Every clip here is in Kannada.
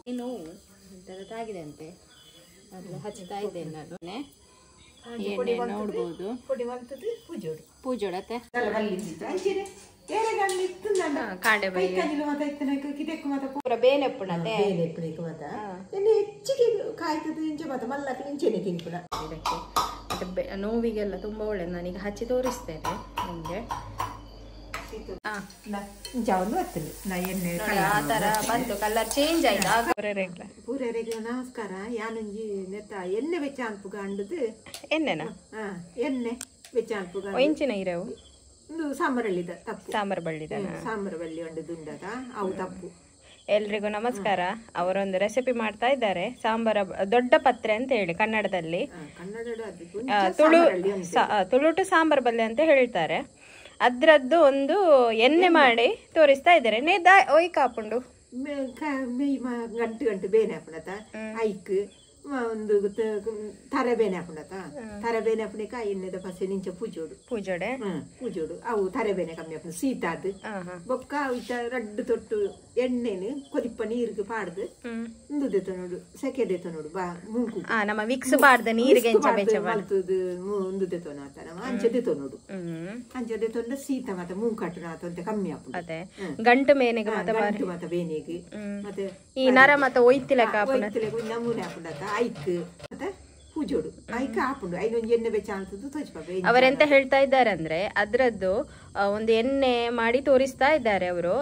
ನೋವು ಆಗಿದೆ ಅಂತೆ, ಅದು ಹಚ್ತಾ ಇದ್ದೇನೆ ನಾನು. ಎಣ್ಣೆ ನೋಡ್ಬೋದು, ಪೂಜೋಡತ್ತೆ ಕಾಂಡೆ ಪೂರ ಬೇನೆಪ್ಪುಣತೆ ಮತ್ತೆ ನೋವಿಗೆಲ್ಲ ತುಂಬಾ ಒಳ್ಳೇದು. ನಾನೀಗ ಹಚ್ಚಿ ತೋರಿಸ್ತೇನೆ ನಿಮ್ಗೆ. ಆ ತರ ಬಂತು, ಕಲರ್ ಚೇಂಜ್ ಆಯ್ತಾ ಪೂರೈರೆಗ್ಲ ನಮಸ್ಕಾರ. ಯಾನೊಂಜಿ ನೆತ್ತ ಎಣ್ಣೆ ಬೆಚ್ಚ ಅನ್ಪುಗ ಅಂಡದು ಎಣ್ಣೆನಾ ಎಣ್ಣೆ ಬೆಚ್ಚ ಅನ್ಪುಗ ಇಂಚಿನ ಇರವು ಒಂದು ಸಾಂಬಾರಳ್ಳಿದ ತಪ್ಪು, ಸಾಂಬಾರ್ ಬಳ್ಳಿದ ಸಾಂಬಾರು ಬಳ್ಳಿ ಒಂದು ದುಂಡದ ಅವು ತಪ್ಪು. ಎಲ್ರಿಗೂ ನಮಸ್ಕಾರ. ಅವರೊಂದು ರೆಸಿಪಿ ಮಾಡ್ತಾ ಇದ್ದಾರೆ, ಸಾಂಬಾರ ದೊಡ್ಡ ಪತ್ರೆ ಅಂತ ಹೇಳಿ ಕನ್ನಡದಲ್ಲಿ, ತುಳುಟು ಸಾಂಬಾರ್ ಬಲ್ಲೆ ಅಂತ ಹೇಳ್ತಾರೆ. ಅದ್ರದ್ದು ಒಂದು ಎಣ್ಣೆ ಮಾಡಿ ತೋರಿಸ್ತಾ ಇದ್ದಾರೆ. ಒಯ್ ಕಾಪುಂಡು ಗಂಟು ಗಂಟು ಬೇನೆ ಹಾಪುಣತ ಐಕ್ ಒಂದು ತರೆ ಬೇನೆ ಹಾಪುಣತ ತರೆ ಬೇನೆ ಹಾಪುಣಿಕ ಎಣ್ಣೆದ ಪಸೆ ನಿಂಚ ಪೂಜೋಡು ಅವು ತರೆ ಬೇನೆ ಕಮ್ಮಿ ಹಾಪುಣ ಸೀತಾದ್ ಬೊಕ್ಕ ಇತ್ತ ರಡ್ಡು ತೊಟ್ಟು ಎಣ್ಣೆನು ಕೊದಿಪ್ಪ ನೀರಿಗೆ ಪಾಡ್ದು ಇಂದುದೆತ ನೋಡು ಸೆಕೆದೆತ ನೋಡು ಬಾ ಮುಂಕು ನಮ್ಮ ವಿಕ್ಸ್ ಪಾಡ್ದ ನೀರಿಗೆ ಮಲ್ತುದು ಇಂದುದೆತ ನಾತ ನಮ್ಮ ಅಂಚದೆತ ನೋಡು ಅಂಚದೆತೊಂಡ ಸೀತ ಮತ್ತೆ ಮುಂಕಟ್ಟು ನಾತ ಅಂತ ಕಮ್ಮಿ ಹಾಪುಣ ಗಂಟು ಮೇನೆಗೆ ಮತ್ತೆ ಬೇನೆಗೆ ಮತ್ತೆ ಈ ನರ ಮತ್ತೆ ಒಯ್ತಿಲೆ ನಮೂನೆ ಹಾಪುಂಡತ ಐಕ್ ಮತ್ತೆ ಪೂಜೋಡು ಐಕ ಹಾಪುಂಡು ಐದೊಂದು ಎಣ್ಣೆ ಬೆಚ್ಚ ಅಂತದ್ದು ತೋಚ್ಪಾಬೆ. ಅವರೆಂತ ಹೇಳ್ತಾ ಇದ್ದಾರೆ ಅಂದ್ರೆ ಅದ್ರದ್ದು ಒಂದು ಎಣ್ಣೆ ಮಾಡಿ ತೋರಿಸ್ತಾ ಇದ್ದಾರೆ ಅವರು.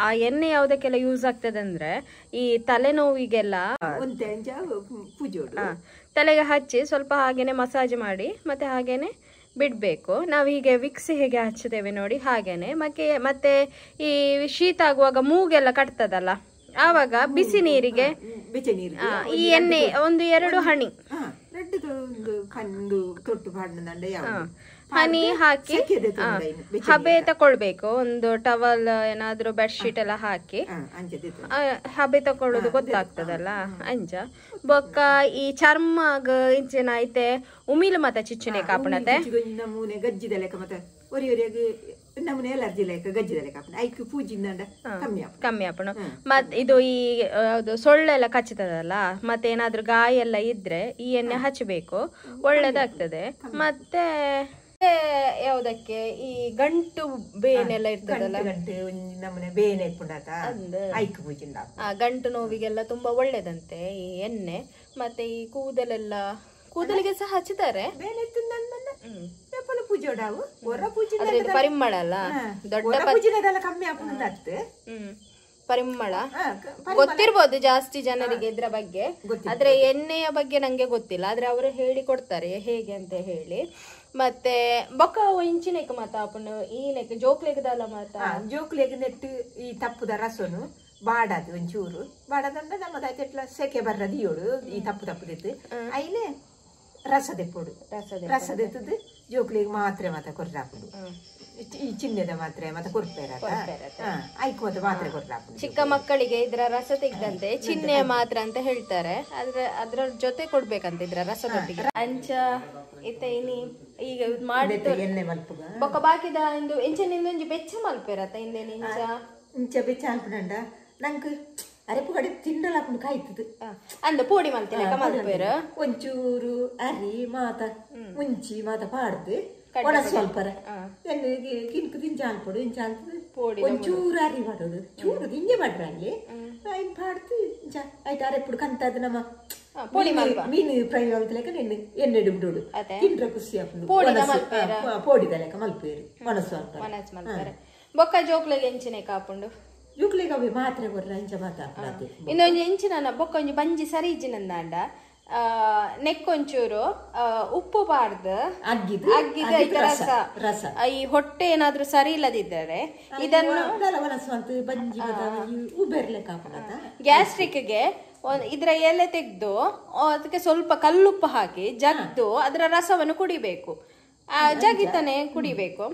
ಆ ಎಣ್ಣೆ ಯಾವ್ದಕ್ಕೆಲ್ಲ ಯೂಸ್ ಆಗ್ತದೆ ಅಂದ್ರೆ ಈ ತಲೆನೋವಿಗೆಲ್ಲ ಪೂಜೋಡು ತಲೆಗೆ ಹಚ್ಚಿ ಸ್ವಲ್ಪ ಹಾಗೇನೆ ಮಸಾಜ್ ಮಾಡಿ ಮತ್ತೆ ಹಾಗೇನೆ ಬಿಡ್ಬೇಕು. ನಾವು ಹೀಗೆ ವಿಕ್ಸ್ ಹೇಗೆ ಹಚ್ಚುತ್ತೇವೆ ನೋಡಿ ಹಾಗೇನೆ. ಮತ್ತೆ ಈ ಶೀತ ಆಗುವಾಗ ಮೂಗೆಲ್ಲ ಕಟ್ತದಲ್ಲ, ಆವಾಗ ಬಿಸಿ ನೀರಿಗೆ ಈ ಎಣ್ಣೆ ಒಂದು 2 ಹನಿ ಹನಿ ಹಾಕಿ ಹಬೆ ತಕೊಳ್ಬೇಕು. ಒಂದು ಟವಲ್ ಏನಾದ್ರು ಬೆಡ್ಶೀಟ್ ಎಲ್ಲ ಹಾಕಿ ಹಬೆ ತಕೊಳ್ಳೋದು ಗೊತ್ತಾಗ್ತದಲ್ಲ ಅಂಚ. ಬೊಕ್ಕ ಈ ಚರ್ಮಗ ಇಂಚಿನ ಐತೆ ಉಮಿಲು ಮತ ಚಿಚ್ಚುನೆ ಕಾಪಣತೆ ನಮ್ಮನೆ ಎಲರ್ಜಿ ಲೆಕ್ಕ ಗಜ್ಜಿದ ಲೆಕ್ಕ ಐಕ್ ಪೂಜಿಂದ ಕಮ್ಮಿ ಆಪಣ. ಮತ್ ಇದು ಈ ಸೊಳ್ಳೆಲ್ಲ ಕಚ್ಚುತ್ತದಲ್ಲ, ಮತ್ತೆ ಏನಾದ್ರು ಗಾಯ ಎಲ್ಲ ಇದ್ರೆ ಈ ಎಣ್ಣೆ ಹಚ್ಚಬೇಕು, ಒಳ್ಳೇದಾಗ್ತದೆ. ಮತ್ತೆ ಯಾವ್ದಕ್ಕೆ ಈ ಗಂಟು ಬೇನೆಲ್ಲ ಇರ್ತದಲ್ಲ, ನಮ್ಮನೆ ಬೇನೆ ಐಕ್ ಪೂಜಿಂದ ಗಂಟು ನೋವಿಗೆಲ್ಲ ತುಂಬಾ ಒಳ್ಳೇದಂತೆ ಈ ಎಣ್ಣೆ. ಮತ್ತೆ ಈ ಕೂದಲಿಗೆ ಸಹ ಹಚ್ಚಿದ್ದಾರೆ. ಪರಿಮಳ ಅಲ್ಲ, ದೊಡ್ಡ ಪರಿಮಳ ಗೊತ್ತಿರ್ಬೋದು ಜಾಸ್ತಿ ಜನರಿಗೆ ಇದ್ರ ಬಗ್ಗೆ. ಆದ್ರೆ ಎಣ್ಣೆಯ ಬಗ್ಗೆ ನಂಗೆ ಗೊತ್ತಿಲ್ಲ, ಆದ್ರೆ ಅವರು ಹೇಳಿ ಕೊಡ್ತಾರೆ ಹೇಗೆ ಅಂತ ಹೇಳಿ. ಮತ್ತೆ ಬೊಕ್ಕ ಇಂಚಿನೇಕ ಮಾತ ಅಪ್ಪನ ಈ ನೆಕ್ ಜೋಕ್ಲೆಗದಲ್ಲ ಮಾತ ಜೋಕ್ಲೆಗ್ ನೆಟ್ಟು ಈ ತಪ್ಪುದ ರಸನು ಬಾಡದು ಒಂಚೂರು ಬಾಡದಂದ್ರೆ ನಮ್ಮದಾಯ್ತು ಎಟ್ಲ ಸೆಕೆ ಬರ್ರದು ಇಯೋಡು ಈ ತಪ್ಪುದಿತ್ತು ಐಲೆ ರಸದೆಪ್ಪುಡು ರಸದೆತ್ತದು ಜೋಕ್ಲಿಗೆ ಮಾತ್ರೆ ಮತ್ತೆ ಕೊರ್ರಾಪುಡು ಈ ಚಿನ್ನದ ಮಾತ್ರೆ ಮತ್ತೆ ಕೊರ್ಪೇರ ಐಕ್ ಮತ್ತೆ ಮಾತ್ರೆ ಕೊರ್ರಾಪುಡು. ಚಿಕ್ಕ ಮಕ್ಕಳಿಗೆ ಇದ್ರ ರಸ ತೆಗ್ದಂತೆ ಚಿನ್ನೆ ಮಾತ್ರ ಅಂತ ಹೇಳ್ತಾರೆ, ಅದ್ರ ಜೊತೆ ಕೊಡ್ಬೇಕಂತ ಇದ್ರ ರಸದೊಟ್ಟಿಗೆ ಅಂಚ ಇತ್ತ ಇನಿ ಈಗ ಮಾಡಿದ್ದು ಎಣ್ಣೆ ಮಲ್ಪುಗ ಬೊಕ್ಕ ಬಾಕಿದ ಇಂದು ಎಂಚನಿಂದೊಂಜಿ ಬೆಚ್ಚ ಮಲ್ಪೇರತ್ತ ಇಂದೇನು ಇಂಚ ಬೆಚ್ಚ ಅಲ್ಪುಂಡ ನಂಗೆ ಅರೆಪು ಕಡೆ ತಿಂಡಲಾಪುಂಡು ಕಾಯ್ತದ ಅಂದ ಪೋಡಿ ಮಲ್ತಿನ ಮಲ್ಪೇರ ಒಂಚೂರು ಅರಿ ಮಾತ ಮುಂಚಿ ಮಾತ ಪಾಡ್ದು ಒಣ ಸ್ವಲ್ಪರ ಎಣ್ಣೆಗೆ ಕಿನ್ಕು ತಿಂಚ ಅಲ್ಪಡು ಇಂಚ ಅಲ್ಪದು ಒಂಚೂರು ಅರಿ ಮಾಡೋದು ಚೂರು ಹಿಂಗೆ ಮಾಡ್ರೆ ಅಲ್ಲಿ ಐನ್ ಪಾಡ್ದು ಇಂಚ ಆಯ್ತು ಅರೆಪುಡು ಕಂತದ್ದು ನಮ್ಮ ಮೀನು ಫ್ರೈ ಆಗ್ತಲೆಕ್ಕ ಎಣ್ಣೆ ಡುಂಡು ತಿಂಡ್ರ ಖುಷಿ ಆಪುಂಡು ಪೋಡಿದ ಲೆಕ್ಕ ಮಲ್ಪೇರು ಒಣ ಸ್ವಲ್ಪ ಬೊಕ್ಕ ಜೋಕ್ಲೆಗೆ ಎಂಚಿನೆ ಕಾಪುಂಡು ಜೋಕ್ಲೆಗೆ ಅవి ಮಾತ್ರೆ ಕೊರ್ರ ಇಂಚ ಮಾತ ಇನ್ನೊಂದು ಎಂಚಿನ ಬೊಕ್ಕ ಒಂಜಿ ಬಂಜಿ ಸರಿ ಇಜ್ಜಿನಂದಾಂಡ ನೆಕ್ಕೊಂಚೂರು ಉಪ್ಪು ಬಾರ್ದು ಅಗ್ಗಿದ ರಸ ಈ ಹೊಟ್ಟೆ ಏನಾದ್ರೂ ಸರಿ ಇಲ್ಲದಿದ್ದರೆ ಇದನ್ನು ಗ್ಯಾಸ್ಟ್ರಿಕ್ಗೆ ಇದ್ರ ಎಲೆ ತೆಗೆದು ಅದಕ್ಕೆ ಸ್ವಲ್ಪ ಕಲ್ಲುಪ್ಪು ಹಾಕಿ ಜಗ್ದು ಅದರ ರಸವನ್ನು ಕುಡಿಬೇಕು. ಜಗಿತಾನೆ ಕುಡಿಬೇಕು.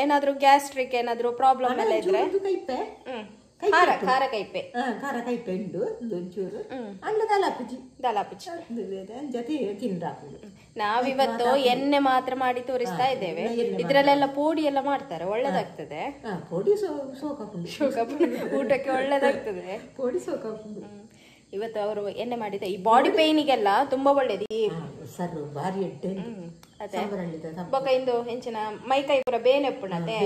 ಏನಾದ್ರು ಗ್ಯಾಸ್ಟ್ರಿಕ್ ಏನಾದ್ರು ಪ್ರಾಬ್ಲಮ್ ಎಲ್ಲ ಇದ್ರೆ ಖಾರ ಕೈಪೆ ಉಂಡು ಒಂಚೂರು ದಲಾಪುಚಿ ನಾವಿವತ್ತು ಎಣ್ಣೆ ಮಾತ್ರ ಮಾಡಿ ತೋರಿಸ್ತಾ ಇದ್ದೇವೆ. ಇದ್ರಲ್ಲೆಲ್ಲ ಪೋಡಿ ಎಲ್ಲ ಮಾಡ್ತಾರೆ, ಒಳ್ಳೇದಾಗ್ತದೆ. ಊಟಕ್ಕೆ ಒಳ್ಳೇದಾಗ್ತದೆ. ಇವತ್ತು ಅವರು ಎಣ್ಣೆ ಮಾಡಿದ ಈ ಬಾಡಿ ಪೇನಿಗೆಲ್ಲ ತುಂಬಾ ಒಳ್ಳೇದು ಈ ಸರ್ ಬಾರಿ ಎಡ್ಡೆ ಅದೇ ಬೊಕ ಇಂದು ಹೆಂಚಿನ ಮೈಕೈ ಪೂರ ಬೇನೆ ಎಪ್ಪುಣತೆ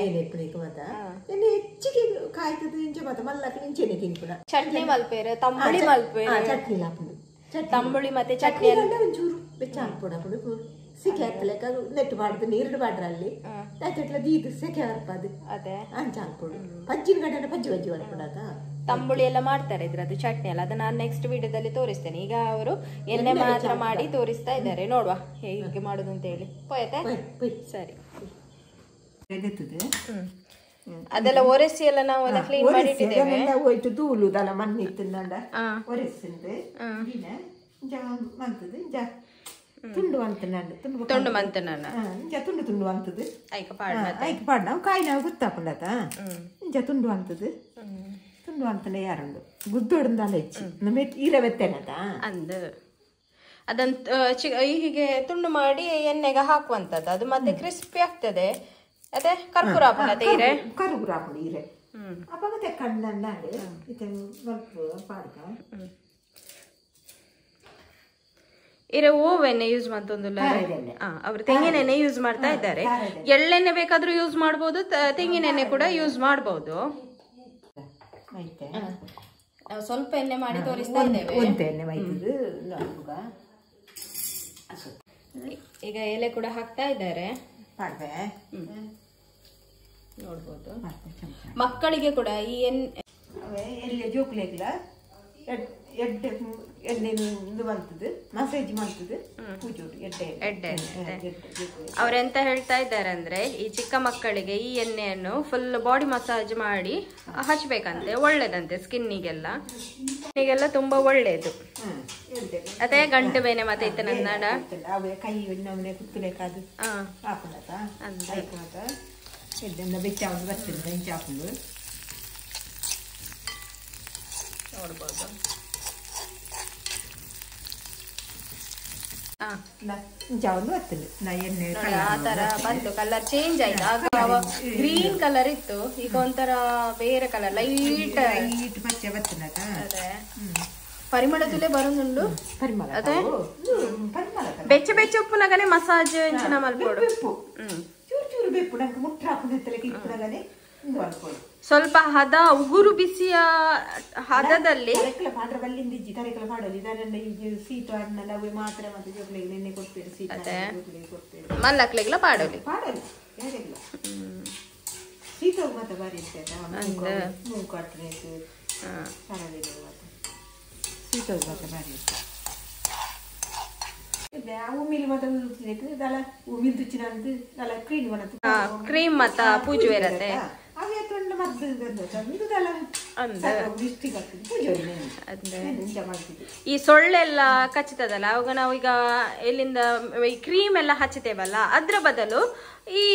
ಎಣ್ಣೆ ಹೆಚ್ಚಿಗೆ ಕಾಯ್ತದೆ ಇಂಚೆ ಮಾತ ಮಲ್ಲಕ್ಕೆ ಇಂಚೆನೆ ತಿನ್ಪುಣ ಚಟ್ನಿ ಮಲ್ಪೇರು ತಂಬುಳಿ ಮಲ್ಪೇರು ಚಟ್ನಿ ಲಾಪುಂಡು ತಂಬುಳಿ ಮತ್ತೆ ಚಟ್ನಿ ಒಂಚೂರು ಬೆಚ್ಚ ಹಾಕ್ಬಿಡಪ್ಪಡು ಸಿಕೆ ಹಾಕ್ಲೆಕ್ಕ ನೆಟ್ಟು ಮಾಡುದು ನೀರು ಮಾಡ್ರಲ್ಲಿ ಅಟ್ಲ ದೀದು ಸೆಕೆ ಹರ್ಪದು ಅದೇ ಅಂಚ ಹಾಕ್ಬಿಡು ಪಜ್ಜಿನ ಗಡ್ಡೆ ಪಜ್ಜಿ ಬಜ್ಜಿ ಮಾಡ್ಬಿಡದ ತಂಬುಳಿ ಎಲ್ಲ ಮಾಡ್ತಾರೆ ಇದ್ರದ್ದು ಚಟ್ನಿ ಎಲ್ಲ ಅದು ನಾನು ನೆಕ್ಸ್ಟ್ ವಿಡಿಯೋದಲ್ಲಿ ತೋರಿಸ್ತೇನೆ. ಈಗ ಅವರು ಎಣ್ಣೆ ಮಾತ್ರ ಮಾಡಿ ತೋರಿಸ್ತಾ ಇದ್ದಾರೆ, ನೋಡುವ ಹೇಗೆ ಮಾಡುದು ಅಂತ ಹೇಳಿ. ಪೋಯತೆ ಸರಿ ಅದೆಲ್ಲ ಒರೆಸಿ ಎಲ್ಲ ನಾವು ಎಲ್ಲ ಕ್ಲೀನ್ ಮಾಡಿ ಇಟ್ಟಿದ್ದೇವೆ. ಹೋಯ್ತು ಧೂಳುದಲ್ಲ ಮಣ್ಣಿತ್ತು ಒರೆಸಿಂದು ಮಂತದು ತುಂಡು ಅಂತ ತುಂಡು ಮಂತ ತುಂಡು ತುಂಡು ಅಂತದು ಐಕ ಪಾಡ್ ನಾವು ಕಾಯಿ ನಾವು ಗೊತ್ತಾಪುಂಡತ ಇಂಚ ತುಂಡು ಅಂತದು ತುಂಡು ಅಂತನೇ ಯಾರುಂಡು ಗುದ್ದೊಡಂದಲ್ಲ ಹೆಚ್ಚು ನಮ್ಮ ಈರವೆತ್ತೇನದ ಅಂದ ಅದಂತ ಹೀಗೆ ತುಂಡು ಮಾಡಿ ಎಣ್ಣೆಗೆ ಹಾಕುವಂತದ್ದು. ಅದು ಮತ್ತೆ ಕ್ರಿಸ್ಪಿ ಆಗ್ತದೆ. ಅದೇ ಕರ್ಪೂರ ಹಾಪುಂಡತೆ ಈರೆ ಕರ್ಪೂರ ಹಾಪುಂಡು ಈರೆ ಅಪ್ಪ ಕಣ್ಣಂಡು ಇದು ಪಾಡ್ಕ ಇರೆ ಓವೆಣ್ಣೆ ಯೂಸ್ ಮಾಡ್ತೊಂದಿಲ್ಲ, ಅವರು ತೆಂಗಿನೆಣ್ಣೆ ಯೂಸ್ ಮಾಡ್ತಾ ಇದ್ದಾರೆ. ಎಳ್ಳೆಣ್ಣೆ ಬೇಕಾದ್ರೂ ಯೂಸ್ ಮಾಡ್ಬೋದು, ತೆಂಗಿನೆಣ್ಣೆ ಕೂಡ ಯೂಸ್ ಮಾಡ್ಬೋದು. ನಾವು ಸ್ವಲ್ಪ ಎಣ್ಣೆ ಮಾಡಿ ತೋರಿಸ್ತಾ ಇದ್ದೇವೆ. ಈಗ ಎಲೆ ಕೂಡ ಹಾಕ್ತಾ ಇದ್ದಾರೆ, ನೋಡ್ಬೋದು. ಮಕ್ಕಳಿಗೆ ಕೂಡ ಈ ಎಣ್ಣೆ ಜೋಕ್ಲೆಗ್ಲ ಎಣ್ಣೆ ಬಂತದ್ದು ಮಸಾಜ್ ಮಾಡ್ತದೆ ಎಡ್ಡೆ. ಅವರೆಂತ ಹೇಳ್ತಾ ಇದ್ದಾರೆ ಅಂದ್ರೆ ಈ ಚಿಕ್ಕ ಮಕ್ಕಳಿಗೆ ಈ ಎಣ್ಣೆಯನ್ನು ಫುಲ್ ಬಾಡಿ ಮಸಾಜ್ ಮಾಡಿ ಹಚ್ಬೇಕಂತೆ, ಒಳ್ಳೇದಂತೆ ಸ್ಕಿನ್ನಿಗೆಲ್ಲ ತುಂಬಾ ಒಳ್ಳೇದು. ಅದೇ ಗಂಟು ಬೇನೆ ಮತ್ತೆ ಇತ್ತ ನನ್ನಡ ಕೈ ಕುತ್ಬೇಕಾದ ನೋಡ್ಬೋದು. ಆತರ ಬಂತು, ಕಲರ್ ಚೇಂಜ್ ಆಯ್ತು. ಆಗ ಗ್ರೀನ್ ಕಲರ್ ಇತ್ತು, ಈಗ ಒಂಥರ ಬೇರೆ ಕಲರ್ ಲೈಟ್ ಪಚ್ಚೆ ಅದೇ ಪರಿಮಳದಲ್ಲೇ ಬರೋದುಂಡು. ಅದೇ ಬೆಚ್ಚ ಬೆಚ್ಚ ಉಪ್ಪು ನಗನೆ ಮಸಾಜ್ ಇಂಚಿನ ಮಲ್ಪೋಡು. ಸ್ವಲ್ಪ ಹದ ಉಗುರು ಬಿಸಿಯ ಹದದಲ್ಲಿ ಮಲ್ಲಕ್ಲೆಗ್ಲ ಪಾಡೋಲಿ ಕ್ರೀಮ್ ಮತ್ತ ಪೂಜೆ ಇರತ್ತೆ. ಈ ಸೊಳ್ಳೆಲ್ಲ ಕಚ್ಚುತ್ತದಲ್ಲ, ಅವಾಗ ನಾವು ಈಗ ಎಲ್ಲಿಂದ ಈ ಕ್ರೀಮ್ ಎಲ್ಲ ಹಚ್ಚುತ್ತೇವಲ್ಲ, ಅದ್ರ ಬದಲು ಈ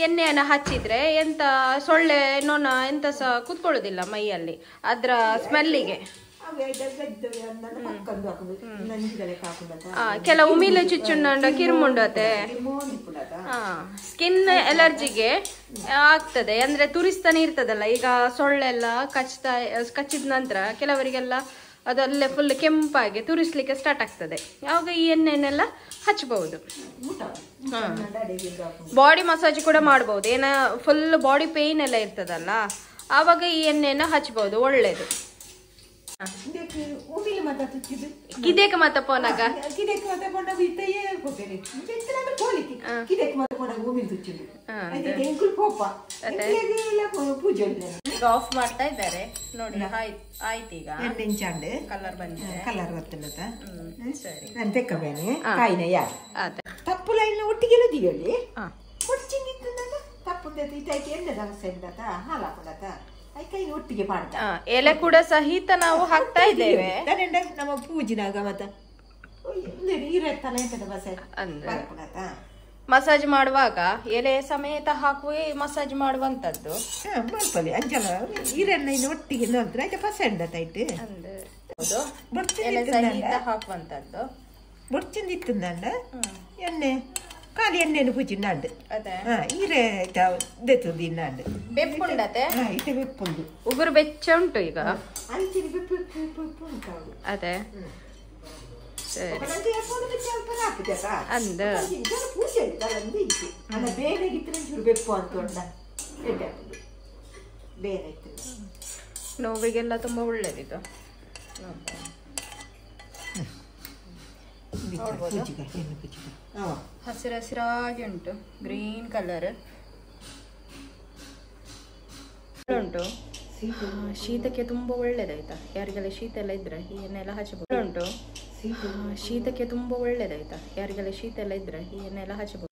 ಎಣ್ಣೆಯನ್ನ ಹಚ್ಚಿದ್ರೆ ಎಂತ ಸೊಳ್ಳೆ ನೊಣ ಎಂತ ಸಹ ಕುತ್ಕೊಳ್ಳೋದಿಲ್ಲ ಮೈಯಲ್ಲಿ ಅದ್ರ ಸ್ಮೆಲ್ಲಿಗೆ. ಕೆಲವು ಉಮಿಲೆ ಚುಚ್ಚುಂಡ ಕಿರ್ಮುಂಡತೆ ಸ್ಕಿನ್ ಎಲರ್ಜಿಗೆ ಆಗ್ತದೆ. ಅಂದ್ರೆ ತುರಿಸ್ತಾನೆ ಇರ್ತದಲ್ಲ, ಈಗ ಸೊಳ್ಳೆಲ್ಲ ಕಚ್ಚಿದ ನಂತರ ಕೆಲವರಿಗೆಲ್ಲ ಅದಲ್ಲೇ ಫುಲ್ ಕೆಂಪಾಗಿ ತುರಿಸ್ಲಿಕ್ಕೆ ಸ್ಟಾರ್ಟ್ ಆಗ್ತದೆ. ಯಾವಾಗ ಈ ಎಣ್ಣೆನೆಲ್ಲ ಹಚ್ಚಬಹುದು. ಬಾಡಿ ಮಸಾಜ್ ಕೂಡ ಮಾಡಬಹುದು. ಏನ ಫುಲ್ ಬಾಡಿ ಪೇನ್ ಎಲ್ಲ ಇರ್ತದಲ್ಲ, ಆವಾಗ ಈ ಎಣ್ಣೆನ ಹಚ್ಚಬಹುದು, ಒಳ್ಳೇದು. ಕಿದೇಕ ಮತ್ತ ಪೋನಾಗ ಆಫ್ ಮಾಡ್ತಾ ಇದ್ದಾರೆ ನೋಡಿ. ಆಯ್ತು, ಈಗ ಕಲರ್ ಬಂದಿದೆ. ಕಲರ್ ಬರ್ತದ ಕಾಯಿನ ಯಾರು ತಪ್ಪು ಲೈನ್ ಒಟ್ಟಿಗೆಲ್ಲ ದಿಯಲ್ಲಿ ತಪ್ಪು ಹಾಲಾಕೊಂಡತ ಒಟ್ಟಿಗೆ ಎಲೆ ಕೂಡ ಸಹಿತ ನಾವು ಹಾಕ್ತಾ ಇದ್ದೇವೆ. ನಮ್ಮ ಪೂಜಿನಾಗ ಮತ್ತ ಮಸಾಜ್ ಮಾಡುವಾಗ ಎಲೆ ಸಮೇತ ಹಾಕುವೆ ಮಸಾಜ್ ಮಾಡುವಂತದ್ದು. ಒಟ್ಟಿಗೆ ಎಲೆ ಸಹಿತ ಹಾಕುವಂತದ್ದು. ಬೊಡ್ಚಿಂದಿತ್ತು ಎಣ್ಣೆ ಕಾಲಿ ಎಣ್ಣೆನು ಪೂಜಿನಾಂಡ್ ಅದೇ ಈರೆ ದೆತ್ತು ದಿನಾಂಡ್ ಬೆಪ್ಪುಂಡತೆ ಇತ್ತೆ ಬೆಪ್ಪುಂಡು ಉಗುರು ಬೆಚ್ಚ ಉಂಟು ಈಗ ಅಂಚಿನ ಬೆಪ್ಪು ಉಂಟು ಅದೇ ಸರಿ ಅಂದ ಪೂಜೆ ಅಲ್ಲ ಬೇರೆ ಚೂರು ಬೆಪ್ಪು ಅಂತ ಉಂಡ ಬೇರೆ ನೋವಿಗೆಲ್ಲ ತುಂಬಾ ಒಳ್ಳೇದಿದು ನೋಡ್ಬೋದು ಹಸಿರು ಹಸಿರಾಗಿ ಉಂಟು ಗ್ರೀನ್ ಕಲರ್ ಉಂಟು ಶೀತಕ್ಕೆ ತುಂಬಾ ಒಳ್ಳೇದಾಯ್ತಾ ಯಾರಿಗೆಲ್ಲ ಶೀತ ಎಲ್ಲ ಇದ್ರೆ ಈ ಎಣ್ಣೆ ಎಲ್ಲ ಹಚ್ಚಬಹುದು ಉಂಟು ಶೀತಕ್ಕೆ ತುಂಬಾ ಒಳ್ಳೇದಾಯ್ತಾ ಯಾರಿಗೆಲ್ಲ ಶೀತ ಎಲ್ಲ ಇದ್ರೆ ಈ ಎಣ್ಣೆ ಎಲ್ಲ ಹಚ್ಚಬಹುದು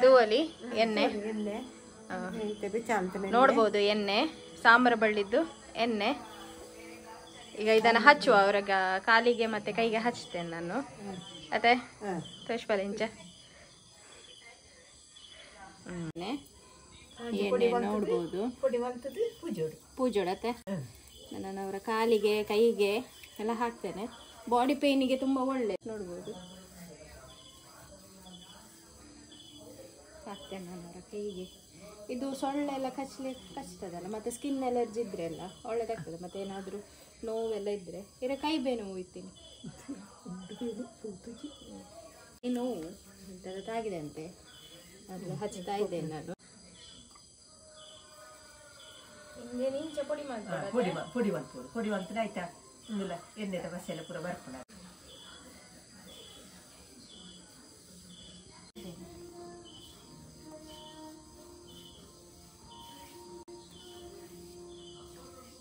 ತೂವಲಿ ಎಣ್ಣೆ ನೋಡ್ಬೋದು ಎಣ್ಣೆ ಸಾಂಬಾರು ಬಳ್ಳಿದ್ದು ಎಣ್ಣೆ ಈಗ ಇದನ್ನು ಹಚ್ಚುವ ಅವ್ರಾಗ ಕಾಲಿಗೆ ಮತ್ತೆ ಕೈಗೆ ಹಚ್ತೇನೆ ನಾನು ಅದೇ ತೋರಿಸ್ಬಲ್ಲ ಇಂಚ ಎಣ್ಣೆ ನೋಡ್ಬೋದು ಪೂಜೋಡತ್ತೆ ನಾನು ಅವರ ಕಾಲಿಗೆ ಕೈಗೆ ಎಲ್ಲ ಹಾಕ್ತೇನೆ ಬಾಡಿ ಪೇನಿಗೆ ತುಂಬ ಒಳ್ಳೆ ನೋಡ್ಬೋದು ಹಾಕ್ತೇನೆ ನಾನು ಅವರ ಕೈಗೆ ಇದು ಸೊಳ್ಳೆ ಎಲ್ಲ ಕಚ್ತದಲ್ಲ ಮತ್ತೆ ಸ್ಕಿನ್ ಎಲರ್ಜಿ ಇದ್ರೆ ಎಲ್ಲ ಒಳ್ಳೇದಾಗ್ತದೆ ಮತ್ತೆ ಏನಾದರೂ ನೋವೆಲ್ಲ ಇದ್ರೆ ಇರ ಕೈ ಬೇನೆ ಹೋಗ್ತೀನಿ ಈ ನೋವು ಇಂಥದ್ದಾಗಿದೆ ಅಂತೆ ಅದೆಲ್ಲ ಹಚ್ತಾ ಇದ್ದೇನೆ ನಾನು ಹಿಂಗೆ ನಿಂಚ ಪುಡಿ ಮಾಡ್ತಾರೆ ಪುಡಿ ಮಾಡ್ತಾರೆ ಆಯ್ತಾ ಎಣ್ಣೆ ಮಸಾಲೆ ಪೂರ ಬರ್ಪುಣ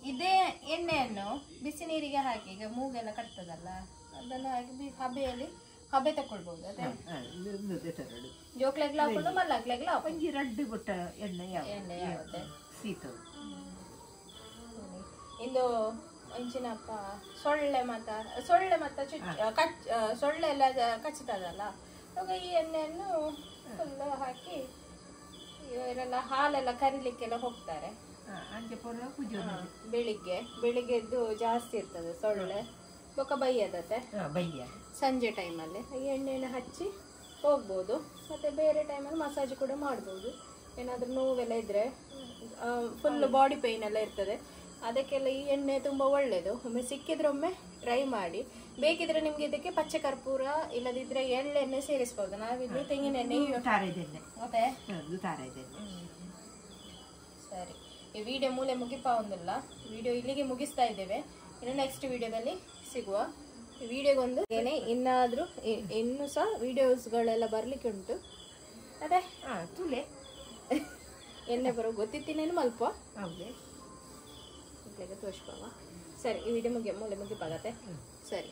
ಇದೇ ಎಣ್ಣೆಯನ್ನು ಬಿಸಿ ನೀರಿಗೆ ಹಾಕಿ ಈಗ ಮೂಗೆಲ್ಲ ಕಟ್ತದಲ್ಲ ಅದನ್ನು ಹಾಕಿ ಹಬೆಯಲ್ಲಿ ಹಬೆ ತಕೊಳ್ಬಹುದು ಅದೇ ಜೋಕ್ಲೆಗ್ಲ ಹಾಕೊಂಡು ಮಲ್ಲಾಗ್ಲೆಗ್ಲ ಒಂಜಿ ರಡ್ಡು ಬುಟ್ಟ ಎಣ್ಣೆ ಎಣ್ಣೆ ಯಾವ್ದೆ ಸೀತ ಇಂದು ಇಂಚಿನಪ್ಪ ಸೊಳ್ಳೆ ಮತ್ತ ಸೊಳ್ಳೆ ಎಲ್ಲ ಕಚ್ಚುತ್ತದಲ್ಲ ಆಗ ಈ ಎಣ್ಣೆಯನ್ನು ಫುಲ್ ಹಾಕಿ ಇವರೆಲ್ಲ ಹಾಲೆಲ್ಲ ಕರಿಲಿಕ್ಕೆಲ್ಲ ಹೋಗ್ತಾರೆ ಬೆಳಿಗ್ಗೆ ಎದ್ದು ಜಾಸ್ತಿ ಇರ್ತದೆ ಸೊಳ್ಳೆ ಬೊಕ್ಕ ಬೈಯದತ್ತೆ ಸಂಜೆ ಟೈಮಲ್ಲಿ ಈ ಎಣ್ಣೆನ ಹಚ್ಚಿ ಹೋಗ್ಬೋದು ಮತ್ತೆ ಬೇರೆ ಟೈಮಲ್ಲಿ ಮಸಾಜ್ ಕೂಡ ಮಾಡ್ಬೋದು ಏನಾದರೂ ನೋವೆಲ್ಲ ಇದ್ರೆ ಫುಲ್ ಬಾಡಿ ಪೇಯ್ನ್ ಎಲ್ಲ ಇರ್ತದೆ ಅದಕ್ಕೆಲ್ಲ ಈ ಎಣ್ಣೆ ತುಂಬ ಒಳ್ಳೆಯದು ಒಮ್ಮೆ ಸಿಕ್ಕಿದ್ರೆ ಒಮ್ಮೆ ಟ್ರೈ ಮಾಡಿ ಬೇಕಿದ್ರೆ ನಿಮ್ಗೆ ಇದಕ್ಕೆ ಪಚ್ಚೆ ಕರ್ಪೂರ ಇಲ್ಲದಿದ್ರೆ ಎಳ್ಳೆಣ್ಣೆ ಸೇರಿಸ್ಬೋದು ನಾವಿಲ್ಲಿ ತೆಂಗಿನ ಎಣ್ಣೆ ಮತ್ತೆ ಸರಿ ಈ ವಿಡಿಯೋ ಮೂಲೆ ಮುಗಿಪಾವುದಿಲ್ಲ ವಿಡಿಯೋ ಇಲ್ಲಿಗೆ ಮುಗಿಸ್ತಾ ಇದ್ದೇವೆ ಇನ್ನು ನೆಕ್ಸ್ಟ್ ವಿಡಿಯೋದಲ್ಲಿ ಸಿಗುವ ಈ ವಿಡಿಯೋಗೊಂದು ಏನೇ ಇನ್ನಾದರೂ ಇನ್ನೂ ಸಹ ವಿಡಿಯೋಸ್ಗಳೆಲ್ಲ ಬರಲಿಕ್ಕೆ ಉಂಟು ಅದೇ ತುಲೆ ಎಣ್ಣೆ ಬರೋ ಗೊತ್ತಿತ್ತೀನೇನು ಮಲ್ಪ ಹೌದೇ ತೋರಿಸ್ಬಾವ ಸರಿ ಈ ವಿಡಿಯೋ ಮೂಲೆ ಮುಗಿಪಾಗತ್ತೆ ಸರಿ